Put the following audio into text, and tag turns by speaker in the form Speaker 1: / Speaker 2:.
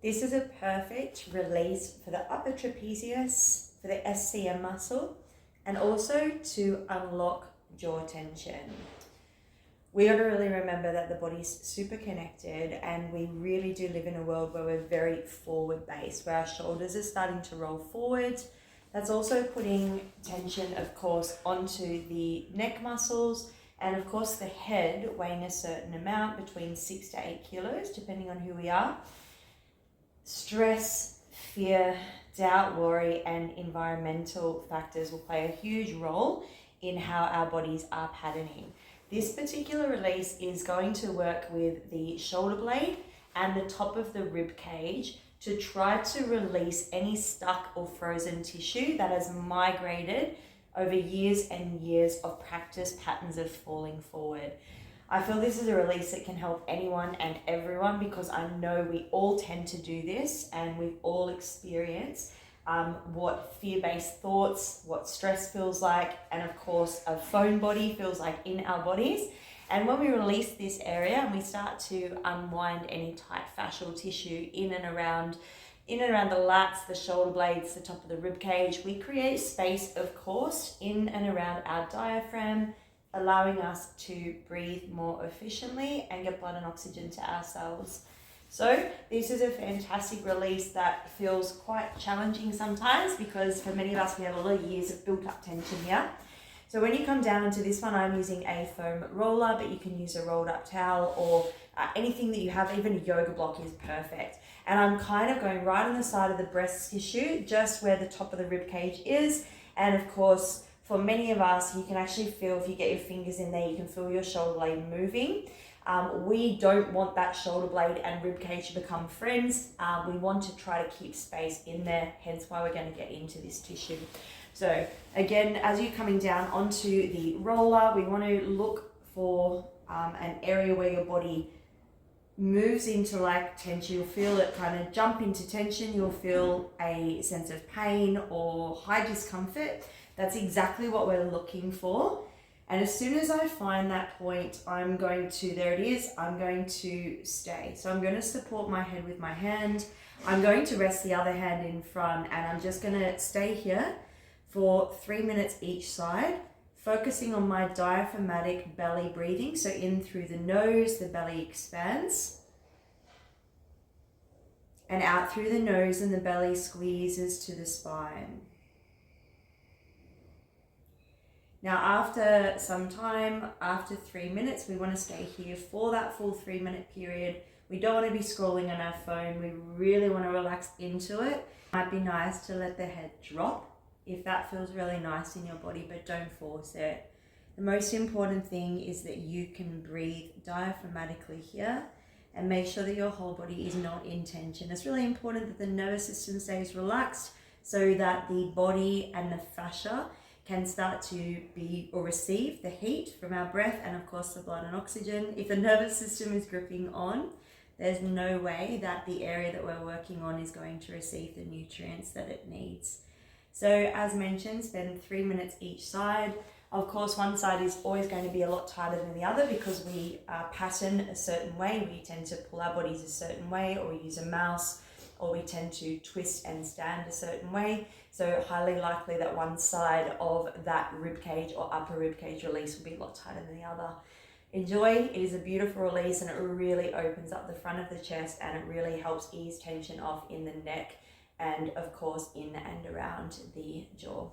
Speaker 1: This is a perfect release for the upper trapezius, for the SCM muscle, and also to unlock jaw tension. We got to really remember that the body's super connected, and we really do live in a world where we're very forward based, where our shoulders are starting to roll forward. That's also putting tension, of course, onto the neck muscles, and of course the head weighing a certain amount, between 6 to 8 kilos, depending on who we are. Stress, fear, doubt, worry, and environmental factors will play a huge role in how our bodies are patterning. This particular release is going to work with the shoulder blade and the top of the rib cage to try to release any stuck or frozen tissue that has migrated over years and years of practice patterns of falling forward. I feel this is a release that can help anyone and everyone, because I know we all tend to do this, and we've all experienced what fear-based thoughts, what stress feels like, and of course a phone body feels like in our bodies. And when we release this area and we start to unwind any tight fascial tissue in and around the lats, the shoulder blades, the top of the rib cage, we create space, of course, in and around our diaphragm, allowing us to breathe more efficiently and get blood and oxygen to our cells. So this is a fantastic release that feels quite challenging sometimes, because for many of us, we have a lot of years of built up tension here. So when you come down into this one, I'm using a foam roller, but you can use a rolled up towel or anything that you have. Even a yoga block is perfect. And I'm kind of going right on the side of the breast tissue, just where the top of the rib cage is. And of course, for many of us, you can actually feel, if you get your fingers in there, you can feel your shoulder blade moving. We don't want that shoulder blade and rib cage to become friends. We want to try to keep space in there, hence why we're going to get into this tissue. So again, as you're coming down onto the roller, we want to look for an area where your body moves into like tension. You'll feel it kind of jump into tension. You'll feel a sense of pain or high discomfort. That's exactly what we're looking for. And as soon as I find that point, I'm going to stay. So I'm going to support my head with my hand. I'm going to rest the other hand in front, and I'm just going to stay here for 3 minutes each side, focusing on my diaphragmatic belly breathing. So in through the nose, the belly expands, and out through the nose, and the belly squeezes to the spine. Now, after some time, after 3 minutes, we want to stay here for that full 3 minute period. We don't want to be scrolling on our phone. We really want to relax into it. Might be nice to let the head drop if that feels really nice in your body, but don't force it. The most important thing is that you can breathe diaphragmatically here and make sure that your whole body is not in tension. It's really important that the nervous system stays relaxed so that the body and the fascia can start to be or receive the heat from our breath and of course the blood and oxygen. If the nervous system is gripping on, there's no way that the area that we're working on is going to receive the nutrients that it needs. So as mentioned, spend 3 minutes each side. Of course, one side is always going to be a lot tighter than the other because we pattern a certain way. We tend to pull our bodies a certain way, or we use a mouse, or we tend to twist and stand a certain way. So highly likely that one side of that rib cage or upper rib cage release will be a lot tighter than the other. Enjoy. It is a beautiful release, and it really opens up the front of the chest, and it really helps ease tension off in the neck and of course in and around the jaw.